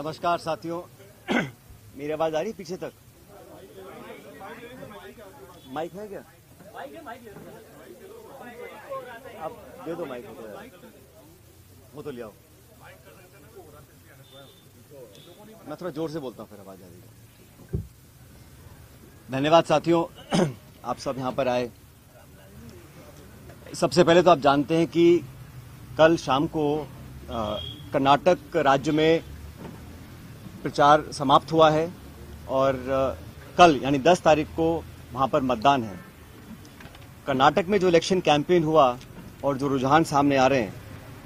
नमस्कार साथियों। मेरी आवाज आ रही पीछे तक? माइक है क्या? आप दे दो माइक, वो तो ले आओ। मैं थोड़ा जोर से बोलता हूँ, फिर आवाज आ रही। धन्यवाद साथियों, आप सब यहाँ पर आए। सबसे पहले तो आप जानते हैं कि कल शाम को कर्नाटक राज्य में प्रचार समाप्त हुआ है और कल यानी 10 तारीख को वहां पर मतदान है। कर्नाटक में जो इलेक्शन कैंपेन हुआ और जो रुझान सामने आ रहे हैं,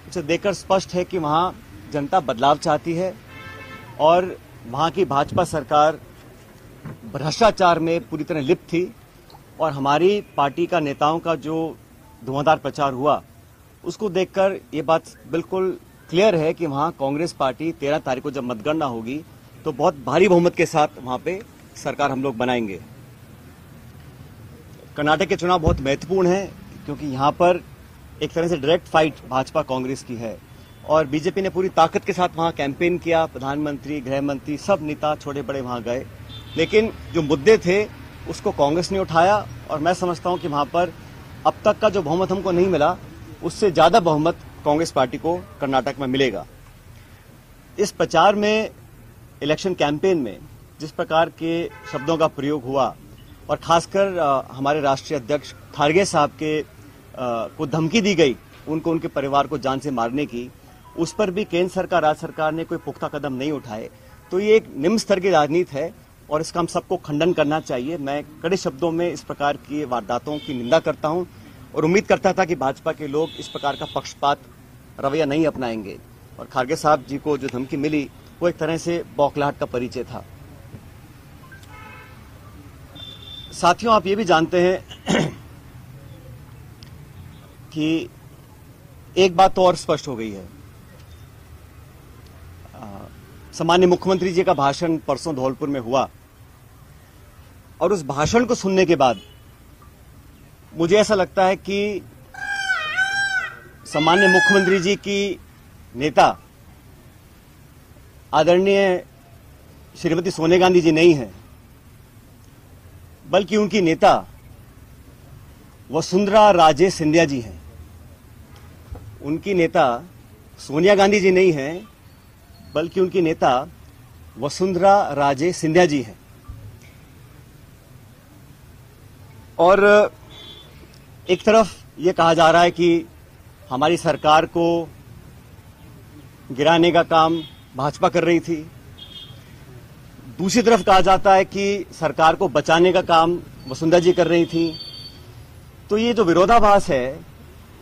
उसे देखकर स्पष्ट है कि वहां जनता बदलाव चाहती है और वहां की भाजपा सरकार भ्रष्टाचार में पूरी तरह लिप्त थी। और हमारी पार्टी का नेताओं का जो धुआंधार प्रचार हुआ, उसको देखकर ये बात बिल्कुल क्लियर है कि वहां कांग्रेस पार्टी 13 तारीख को जब मतगणना होगी तो बहुत भारी बहुमत के साथ वहां पे सरकार हम लोग बनाएंगे। कर्नाटक के चुनाव बहुत महत्वपूर्ण है क्योंकि यहां पर एक तरह से डायरेक्ट फाइट भाजपा कांग्रेस की है और बीजेपी ने पूरी ताकत के साथ वहां कैंपेन किया। प्रधानमंत्री, गृह मंत्री, सब नेता छोटे बड़े वहां गए, लेकिन जो मुद्दे थे उसको कांग्रेस ने उठाया और मैं समझता हूं कि वहां पर अब तक का जो बहुमत हमको नहीं मिला, उससे ज्यादा बहुमत कांग्रेस पार्टी को कर्नाटक में मिलेगा। इस प्रचार में, इलेक्शन कैंपेन में जिस प्रकार के शब्दों का प्रयोग हुआ और खासकर हमारे राष्ट्रीय अध्यक्ष खारगे साहब के को धमकी दी गई, उनको, उनके परिवार को जान से मारने की, उस पर भी केंद्र सरकार, राज्य सरकार ने कोई पुख्ता कदम नहीं उठाए। तो ये एक निम्न स्तर की राजनीति है और इसका हम सबको खंडन करना चाहिए। मैं कड़े शब्दों में इस प्रकार की वारदातों की निंदा करता हूं और उम्मीद करता था कि भाजपा के लोग इस प्रकार का पक्षपात रवैया नहीं अपनाएंगे। और खारगे साहब जी को जो धमकी मिली वो एक तरह से बौखलाहट का परिचय था। साथियों, आप ये भी जानते हैं कि एक बात तो और स्पष्ट हो गई है। सामान्य मुख्यमंत्री जी का भाषण परसों धौलपुर में हुआ और उस भाषण को सुनने के बाद मुझे ऐसा लगता है कि सामान्य मुख्यमंत्री जी की नेता आदरणीय श्रीमती सोनिया गांधी जी नहीं है, बल्कि उनकी नेता वसुंधरा राजे सिंधिया जी हैं। उनकी नेता सोनिया गांधी जी नहीं है, बल्कि उनकी नेता वसुंधरा राजे सिंधिया जी हैं। और एक तरफ ये कहा जा रहा है कि हमारी सरकार को गिराने का काम भाजपा कर रही थी, दूसरी तरफ कहा जाता है कि सरकार को बचाने का काम वसुंधरा जी कर रही थी। तो ये जो विरोधाभास है,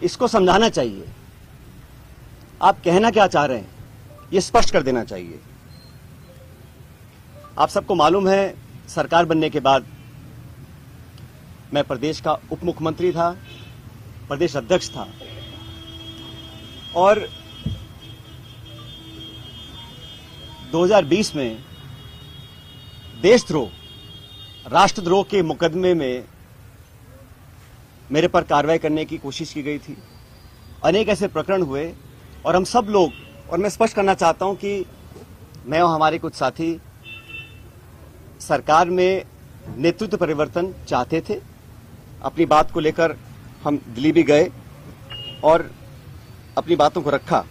इसको समझाना चाहिए। आप कहना क्या चाह रहे हैं, ये स्पष्ट कर देना चाहिए। आप सबको मालूम है, सरकार बनने के बाद मैं प्रदेश का उप मुख्यमंत्री था, प्रदेश अध्यक्ष था और 2020 में देशद्रोह, राष्ट्रद्रोह के मुकदमे में मेरे पर कार्रवाई करने की कोशिश की गई थी। अनेक ऐसे प्रकरण हुए और हम सब लोग, और मैं स्पष्ट करना चाहता हूं कि मैं और हमारे कुछ साथी सरकार में नेतृत्व परिवर्तन चाहते थे। अपनी बात को लेकर हम दिल्ली भी गए और अपनी बातों को रखा।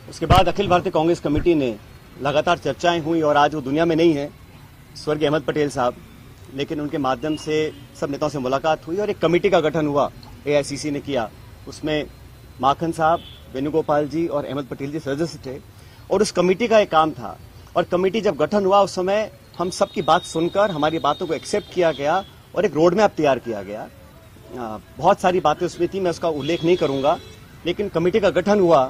उसके बाद अखिल भारतीय कांग्रेस कमेटी ने लगातार चर्चाएं हुई और आज वो दुनिया में नहीं है, स्वर्गीय अहमद पटेल साहब, लेकिन उनके माध्यम से सब नेताओं से मुलाकात हुई और एक कमेटी का गठन हुआ, एआईसीसी ने किया। उसमें माखन साहब, वेणुगोपाल जी और अहमद पटेल जी सदस्य थे और उस कमेटी का एक काम था। और कमेटी जब गठन हुआ, उस समय हम सबकी बात सुनकर हमारी बातों को एक्सेप्ट किया गया और एक रोड मैप तैयार किया गया। बहुत सारी बातें उसमें थी, मैं उसका उल्लेख नहीं करूंगा, लेकिन कमेटी का गठन हुआ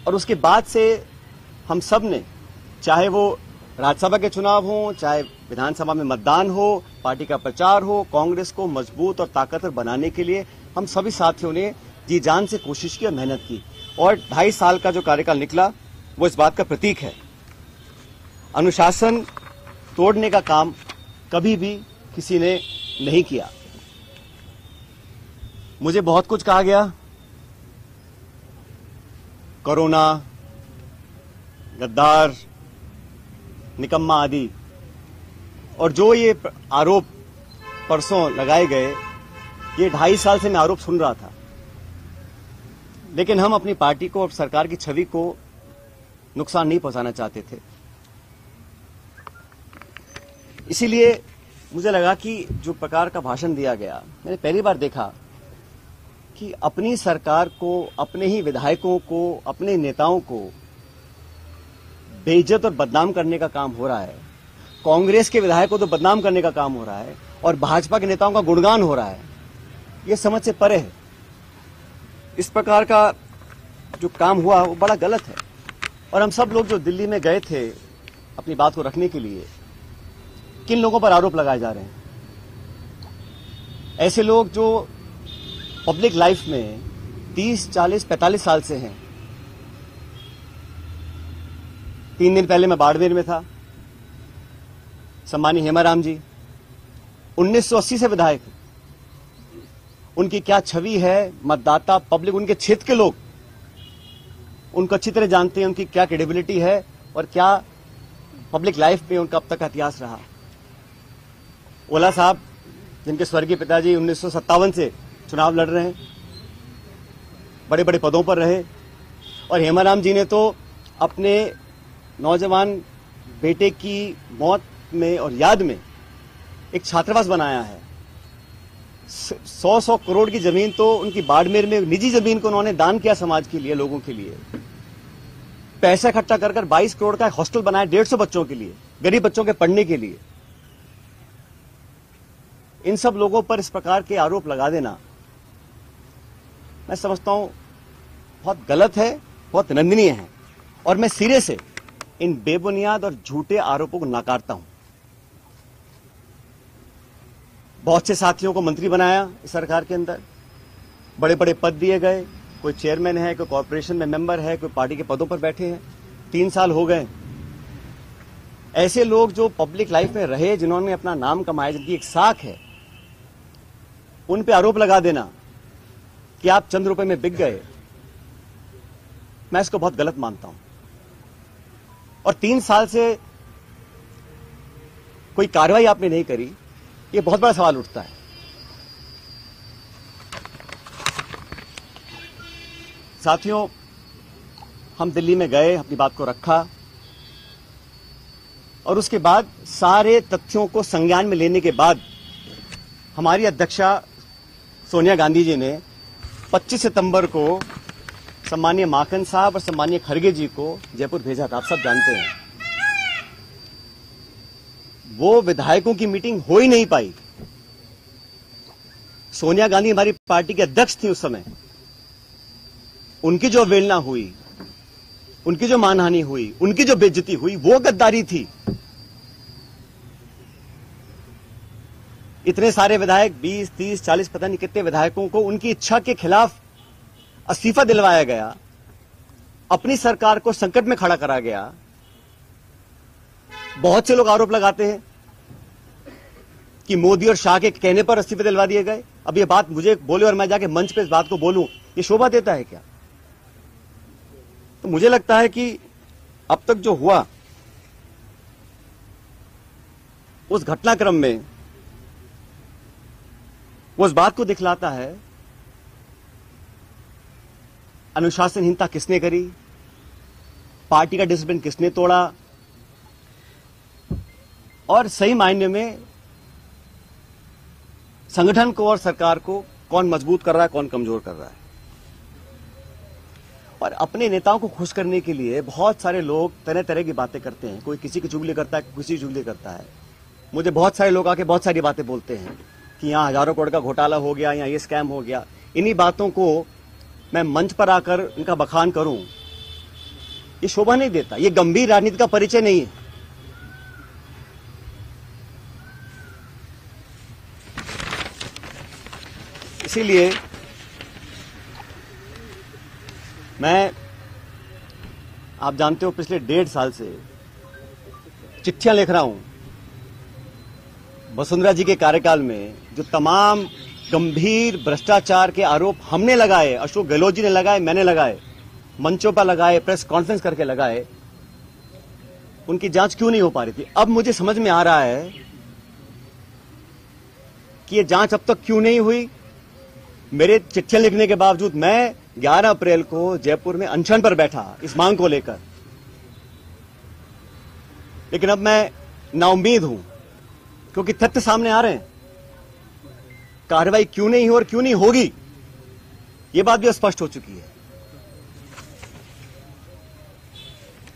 और उसके बाद से हम सब ने, चाहे वो राज्यसभा के चुनाव हो, चाहे विधानसभा में मतदान हो, पार्टी का प्रचार हो, कांग्रेस को मजबूत और ताकतवर बनाने के लिए हम सभी साथियों ने जी जान से कोशिश की और मेहनत की। और 2.5 साल का जो कार्यकाल निकला वो इस बात का प्रतीक है। अनुशासन तोड़ने का काम कभी भी किसी ने नहीं किया। मुझे बहुत कुछ कहा गया, कोरोना, गद्दार, निकम्मा आदि, और जो ये आरोप परसों लगाए गए, ये 2.5 साल से मैं आरोप सुन रहा था, लेकिन हम अपनी पार्टी को और सरकार की छवि को नुकसान नहीं पहुंचाना चाहते थे। इसीलिए मुझे लगा कि जो प्रकार का भाषण दिया गया, मैंने पहली बार देखा कि अपनी सरकार को, अपने ही विधायकों को, अपने नेताओं को बेइज्जत और बदनाम करने का काम हो रहा है। कांग्रेस के विधायकों को तो बदनाम करने का काम हो रहा है और भाजपा के नेताओं का गुणगान हो रहा है। ये समझ से परे है। इस प्रकार का जो काम हुआ वो बड़ा गलत है। और हम सब लोग जो दिल्ली में गए थे अपनी बात को रखने के लिए, किन लोगों पर आरोप लगाए जा रहे हैं? ऐसे लोग जो पब्लिक लाइफ में 30, 40, 45 साल से हैं। 3 दिन पहले मैं बाड़मेर में था। सम्मानीय हेमाराम जी 1980 से विधायक हैं। उनकी क्या छवि है, मतदाता, पब्लिक, उनके क्षेत्र के लोग उनको अच्छी तरह जानते हैं, उनकी क्या क्रेडिबिलिटी है और क्या पब्लिक लाइफ में उनका अब तक का इतिहास रहा। ओला साहब, जिनके स्वर्गीय पिताजी 1957 से चुनाव लड़ रहे हैं, बड़े बड़े पदों पर रहे, और हेमाराम जी ने तो अपने नौजवान बेटे की मौत में और याद में एक छात्रावास बनाया है। 100 करोड़ की जमीन तो उनकी बाड़मेर में, निजी जमीन को उन्होंने दान किया समाज के लिए, लोगों के लिए। पैसा इकट्ठा कर 22 करोड़ का हॉस्टल बनाया 150 बच्चों के लिए, गरीब बच्चों के पढ़ने के लिए। इन सब लोगों पर इस प्रकार के आरोप लगा देना मैं समझता हूं बहुत गलत है, बहुत निंदनीय है, और मैं सिरे से इन बेबुनियाद और झूठे आरोपों को नकारता हूं। बहुत से साथियों को मंत्री बनाया इस सरकार के अंदर, बड़े बड़े पद दिए गए, कोई चेयरमैन है, कोई कॉर्पोरेशन में मेंबर है, कोई पार्टी के पदों पर बैठे हैं। 3 साल हो गए। ऐसे लोग जो पब्लिक लाइफ में रहे, जिन्होंने अपना नाम कमाया, जिनकी एक साख है, उन पे आरोप लगा देना कि आप चंद रुपए में बिक गए, मैं इसको बहुत गलत मानता हूं। और 3 साल से कोई कार्रवाई आपने नहीं करी, ये बहुत बड़ा सवाल उठता है। साथियों, हम दिल्ली में गए, अपनी बात को रखा, और उसके बाद सारे तथ्यों को संज्ञान में लेने के बाद हमारी अध्यक्षा सोनिया गांधी जी ने 25 सितंबर को सम्मानीय माकन साहब और सम्मानीय खड़गे जी को जयपुर भेजा था। आप सब जानते हैं। वो विधायकों की मीटिंग हो ही नहीं पाई। सोनिया गांधी हमारी पार्टी के अध्यक्ष थी उस समय। उनकी जो अवहेलना हुई, उनकी जो मानहानि हुई, उनकी जो बेइज्जती हुई, वो गद्दारी थी। इतने सारे विधायक, 20, 30, 40, पता नहीं कितने विधायकों को उनकी इच्छा के खिलाफ इस्तीफा दिलवाया गया, अपनी सरकार को संकट में खड़ा करा गया। बहुत से लोग आरोप लगाते हैं कि मोदी और शाह के कहने पर इस्तीफे दिलवा दिए गए। अब ये बात मुझे बोले और मैं जाके मंच पे इस बात को बोलूं, ये शोभा देता है क्या? तो मुझे लगता है कि अब तक जो हुआ उस घटनाक्रम में वो इस बात को दिखलाता है अनुशासनहीनता किसने करी, पार्टी का डिसिप्लिन किसने तोड़ा, और सही मायने में संगठन को और सरकार को कौन मजबूत कर रहा है, कौन कमजोर कर रहा है। और अपने नेताओं को खुश करने के लिए बहुत सारे लोग तरह तरह की बातें करते हैं। कोई किसी की चुगली करता है, किसी की चुगली करता है। मुझे बहुत सारे लोग आके बहुत सारी बातें बोलते हैं कि यहां हजारों करोड़ का घोटाला हो गया, यहां ये स्कैम हो गया। इन्हीं बातों को मैं मंच पर आकर इनका बखान करूं, ये शोभा नहीं देता। ये गंभीर राजनीति का परिचय नहीं है। इसीलिए मैं, आप जानते हो, पिछले 1.5 साल से चिट्ठियां लिख रहा हूं वसुंधरा जी के कार्यकाल में जो तमाम गंभीर भ्रष्टाचार के आरोप हमने लगाए, अशोक गहलोत जी ने लगाए, मैंने लगाए, मंचों पर लगाए, प्रेस कॉन्फ्रेंस करके लगाए, उनकी जांच क्यों नहीं हो पा रही थी। अब मुझे समझ में आ रहा है कि ये जांच अब तक क्यों नहीं हुई। मेरे चिट्ठियां लिखने के बावजूद मैं 11 अप्रैल को जयपुर में अनशन पर बैठा इस मांग को लेकर, लेकिन अब मैं नाउम्मीद हूं क्योंकि तथ्य सामने आ रहे हैं। कार्रवाई क्यों नहीं हो और क्यों नहीं होगी, यह बात भी स्पष्ट हो चुकी है।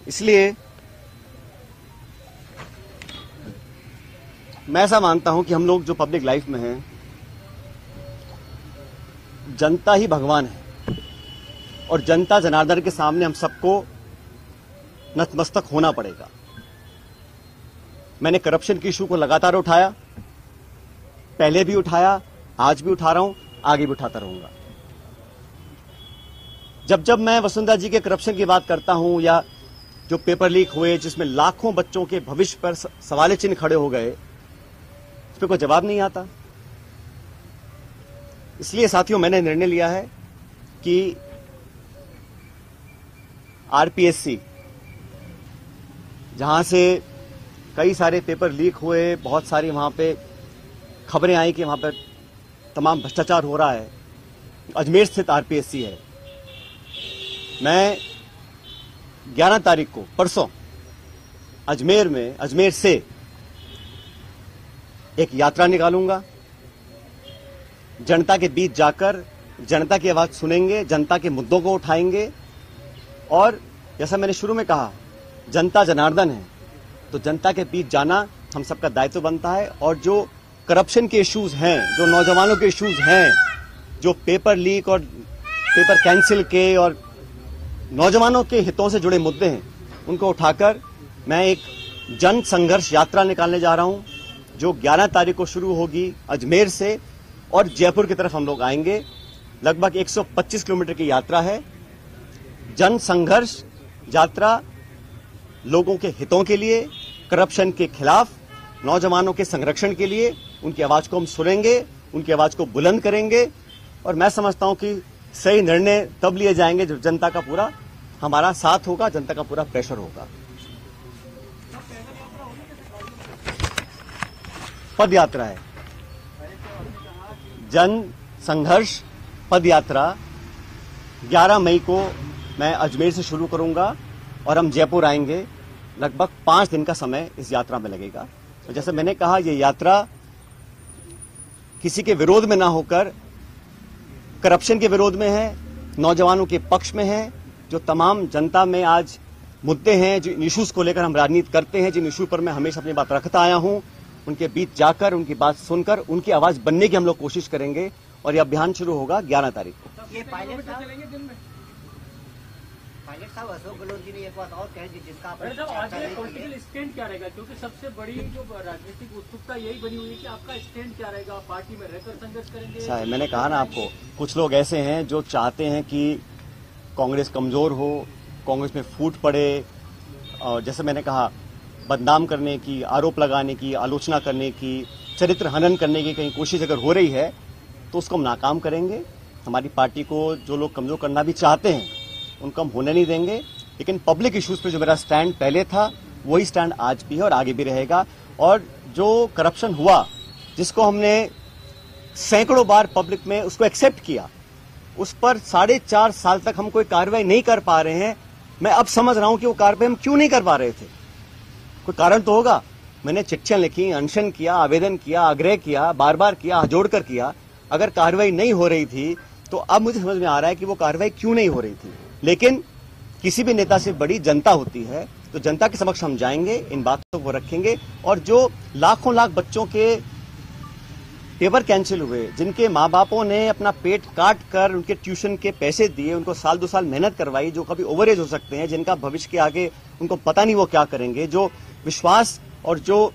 इसलिए मैं ऐसा मानता हूं कि हम लोग जो पब्लिक लाइफ में हैं, जनता ही भगवान है और जनता जनार्दन के सामने हम सबको नतमस्तक होना पड़ेगा। मैंने करप्शन की इशू को लगातार उठाया, पहले भी उठाया, आज भी उठा रहा हूं, आगे भी उठाता रहूंगा। जब जब मैं वसुंधरा जी के करप्शन की बात करता हूं या जो पेपर लीक हुए जिसमें लाखों बच्चों के भविष्य पर सवाल चिन्ह खड़े हो गए, उस पर कोई जवाब नहीं आता। इसलिए साथियों मैंने निर्णय लिया है कि आरपीएससी, जहां से कई सारे पेपर लीक हुए, बहुत सारी वहां पे खबरें आई कि वहां पर तमाम भ्रष्टाचार हो रहा है, अजमेर स्थित आरपीएससी है। मैं 11 तारीख को परसों अजमेर से एक यात्रा निकालूंगा। जनता के बीच जाकर जनता की आवाज सुनेंगे, जनता के मुद्दों को उठाएंगे और जैसा मैंने शुरू में कहा, जनता जनार्दन है तो जनता के बीच जाना हम सबका दायित्व बनता है। और जो करप्शन के इश्यूज हैं, जो नौजवानों के इश्यूज हैं, जो पेपर लीक और पेपर कैंसिल के और नौजवानों के हितों से जुड़े मुद्दे हैं, उनको उठाकर मैं एक जन संघर्ष यात्रा निकालने जा रहा हूं, जो 11 तारीख को शुरू होगी अजमेर से और जयपुर की तरफ हम लोग आएंगे। लगभग 125 किलोमीटर की यात्रा है। जन संघर्ष यात्रा लोगों के हितों के लिए, करप्शन के खिलाफ, नौजवानों के संरक्षण के लिए। उनकी आवाज को हम सुनेंगे, उनकी आवाज को बुलंद करेंगे और मैं समझता हूं कि सही निर्णय तब लिए जाएंगे जब जनता का पूरा हमारा साथ होगा, जनता का पूरा प्रेशर होगा। पद यात्रा है, जन संघर्ष पद यात्रा 11 मई को मैं अजमेर से शुरू करूंगा और हम जयपुर आएंगे। लगभग 5 दिन का समय इस यात्रा में लगेगा। तो जैसे मैंने कहा, यह यात्रा किसी के विरोध में ना होकर करप्शन के विरोध में है, नौजवानों के पक्ष में है। जो तमाम जनता में आज मुद्दे हैं, जो इश्यूज को लेकर हम राजनीति करते हैं, जिन इश्यू पर मैं हमेशा अपनी बात रखता आया हूं, उनके बीच जाकर उनकी बात सुनकर उनकी आवाज बनने की हम लोग कोशिश करेंगे। और यह अभियान शुरू होगा 11 तारीख को। ये पायलट साहब अशोक गहलोत जी ने एक बात और कही थी जिसका आज पॉलिटिकल स्टैंड क्या रहेगा, क्योंकि सबसे बड़ी जो राजनीतिक उत्सुकता यही बनी हुई है कि आपका स्टैंड क्या रहेगा, पार्टी में रहकर संघर्ष करेंगे। मैंने कहा ना आपको, कुछ लोग ऐसे हैं जो चाहते हैं कि कांग्रेस कमजोर हो, कांग्रेस में फूट पड़े, और जैसे मैंने कहा बदनाम करने की, आरोप लगाने की, आलोचना करने की, चरित्र हनन करने की कहीं कोशिश अगर हो रही है तो उसको हम नाकाम करेंगे। हमारी पार्टी को जो लोग कमजोर करना भी चाहते हैं उनको हम होने नहीं देंगे। लेकिन पब्लिक इश्यूज पे जो मेरा स्टैंड पहले था वही स्टैंड आज भी है और आगे भी रहेगा। और जो करप्शन हुआ, जिसको हमने सैकड़ों बार पब्लिक में उसको एक्सेप्ट किया, उस पर 4.5 साल तक हम कोई कार्रवाई नहीं कर पा रहे हैं। मैं अब समझ रहा हूं कि वो कार्रवाई हम क्यों नहीं कर पा रहे थे। कोई कारण तो होगा। मैंने चिट्ठियां लिखी, अनशन किया, आवेदन किया, आग्रह किया, बार बार किया, हाथ जोड़कर किया। अगर कार्रवाई नहीं हो रही थी तो अब मुझे समझ में आ रहा है कि वो कार्रवाई क्यों नहीं हो रही थी। लेकिन किसी भी नेता से बड़ी जनता होती है, तो जनता के समक्ष हम जाएंगे, इन बातों को रखेंगे। और जो लाखों लाख बच्चों के पेपर कैंसिल हुए, जिनके माँ बापों ने अपना पेट काट कर उनके ट्यूशन के पैसे दिए, उनको साल 2 साल मेहनत करवाई, जो कभी ओवरेज हो सकते हैं, जिनका भविष्य के आगे उनको पता नहीं वो क्या करेंगे, जो विश्वास और जो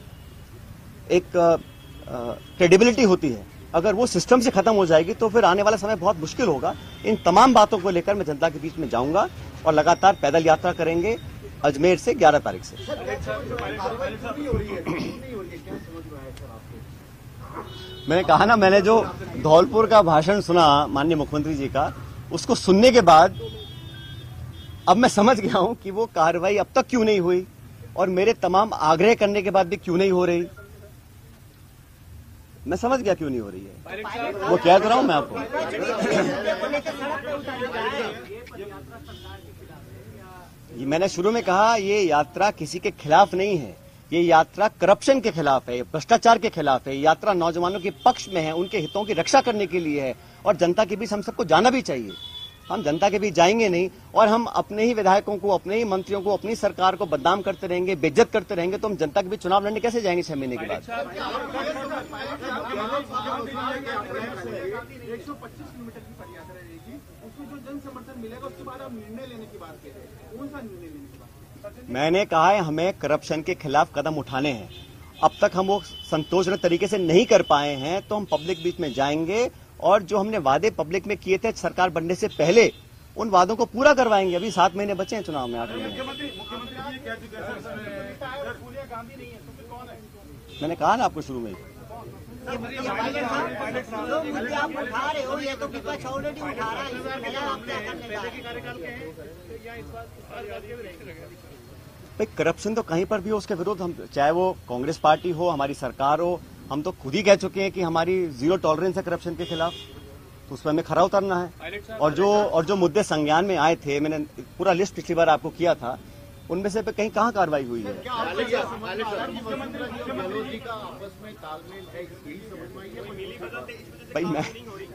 एक क्रेडिबिलिटी होती है, अगर वो सिस्टम से खत्म हो जाएगी तो फिर आने वाला समय बहुत मुश्किल होगा। इन तमाम बातों को लेकर मैं जनता के बीच में जाऊंगा और लगातार पैदल यात्रा करेंगे अजमेर से 11 तारीख से। मैंने कहा ना, मैंने जो धौलपुर का भाषण सुना माननीय मुख्यमंत्री जी का, उसको सुनने के बाद अब मैं समझ गया हूं कि वो कार्रवाई अब तक क्यों नहीं हुई। और मेरे तमाम आग्रह करने के बाद भी क्यों नहीं हो रही, मैं समझ गया क्यों नहीं हो रही है। वो कह रहा हूं मैं आपको। ये मैंने शुरू में कहा, ये यात्रा किसी के खिलाफ नहीं है, ये यात्रा करप्शन के खिलाफ है, भ्रष्टाचार के खिलाफ है। ये यात्रा नौजवानों के पक्ष में है, उनके हितों की रक्षा करने के लिए है और जनता के बीच हम सबको जाना भी चाहिए। हम जनता के बीच जाएंगे नहीं और हम अपने ही विधायकों को, अपने ही मंत्रियों को, अपनी सरकार को बदनाम करते रहेंगे, बेइज्जत करते रहेंगे, तो हम जनता के बीच चुनाव लड़ने कैसे जाएंगे 6 महीने के बाद। 125 किलोमीटर की पदयात्रा रहेगी, उसमें जो जन समर्थन मिलेगा उसके बाद आप निर्णय लेने की बात कह रहे हैं, कौन सा निर्णय लेने की बात? मैंने कहा है हमें करप्शन के खिलाफ कदम उठाने हैं। अब तक हम वो संतोषजनक तरीके से नहीं कर पाए हैं, तो हम पब्लिक बीच में जाएंगे और जो हमने वादे पब्लिक में किए थे सरकार बनने से पहले, उन वादों को पूरा करवाएंगे। अभी 7 महीने बचे हैं चुनाव में, 8 महीने। मुख्यमंत्री जी कह चुके हैं सोनिया गांधी नहीं है तो फिर कौन है? मैंने कहा ना आपको शुरू में ही। जो मुद्दे आप उठा रहे हो, ये तो विपक्ष ऑलरेडी उठा रहा है, इसमें नया आप क्या करने जा रहे हैं? भाई करप्शन तो कहीं पर भी हो, उसके विरुद्ध हम, चाहे वो कांग्रेस पार्टी हो, हमारी सरकार हो, हम तो खुद ही कह चुके हैं कि हमारी 0 टॉलरेंस है करप्शन के खिलाफ, तो उस पर हमें खरा उतरना है। और जो मुद्दे संज्ञान में आए थे, मैंने पूरा लिस्ट पिछली बार आपको किया था, उनमें से कहीं कहाँ कार्रवाई हुई है। भाई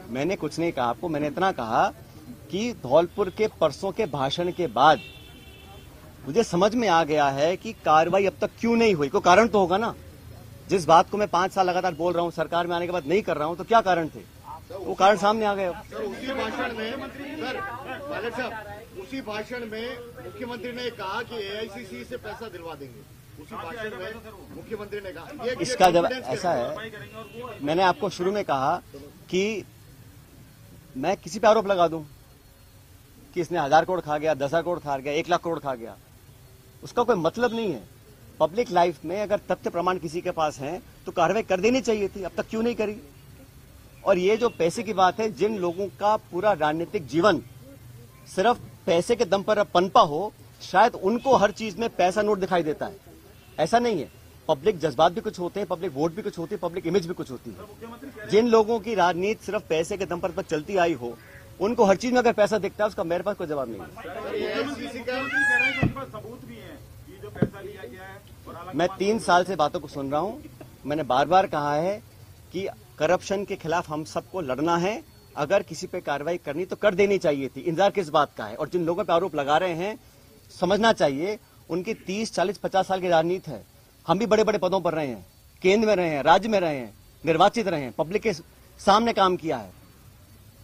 मैंने कुछ नहीं कहा आपको, मैंने इतना कहा कि धौलपुर के परसों के भाषण के बाद मुझे समझ में आ गया है कि कार्रवाई अब तक क्यों नहीं हुई। कोई कारण तो होगा ना। जिस बात को मैं 5 साल लगातार बोल रहा हूं, सरकार में आने के बाद नहीं कर रहा हूं, तो क्या कारण थे? वो कारण सामने आ गए। उसी भाषण में सर पायलट साहब, उसी भाषण में मुख्यमंत्री ने कहा कि एआईसीसी से पैसा दिलवा देंगे। उसी भाषण में मुख्यमंत्री ने कहा। इसका जब ऐसा है, मैंने आपको शुरू में कहा कि मैं किसी पे आरोप लगा दूं कि इसने 1000 करोड़ खा गया, 10,000 करोड़ खा गया, 1 लाख करोड़ खा गया, उसका कोई मतलब नहीं है। पब्लिक लाइफ में अगर तथ्य प्रमाण किसी के पास हैं तो कार्रवाई कर देनी चाहिए थी, अब तक क्यों नहीं करी? और ये जो पैसे की बात है, जिन लोगों का पूरा राजनीतिक जीवन सिर्फ पैसे के दम पर पनपा हो, शायद उनको हर चीज में पैसा नोट दिखाई देता है। ऐसा नहीं है। पब्लिक जज्बात भी कुछ होते हैं, पब्लिक वोट भी कुछ होती है, पब्लिक इमेज भी कुछ होती है। जिन लोगों की राजनीति सिर्फ पैसे के दम पर चलती आई हो, उनको हर चीज में अगर पैसा दिखता है, उसका मेरे पास कोई जवाब नहीं है। मैं 3 साल से बातों को सुन रहा हूं। मैंने बार बार कहा है कि करप्शन के खिलाफ हम सबको लड़ना है। अगर किसी पे कार्रवाई करनी तो कर देनी चाहिए थी। इंतजार किस बात का है? और जिन लोगों पे आरोप लगा रहे हैं, समझना चाहिए उनकी 30, 40, 50 साल की राजनीति है। हम भी बड़े बड़े पदों पर रहे हैं, केंद्र में रहे हैं, राज्य में रहे हैं, निर्वाचित रहे हैं, पब्लिक के सामने काम किया है।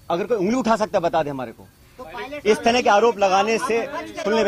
अगर कोई उंगली उठा सकता है बता दे हमारे को। इस तरह के आरोप लगाने से सुनने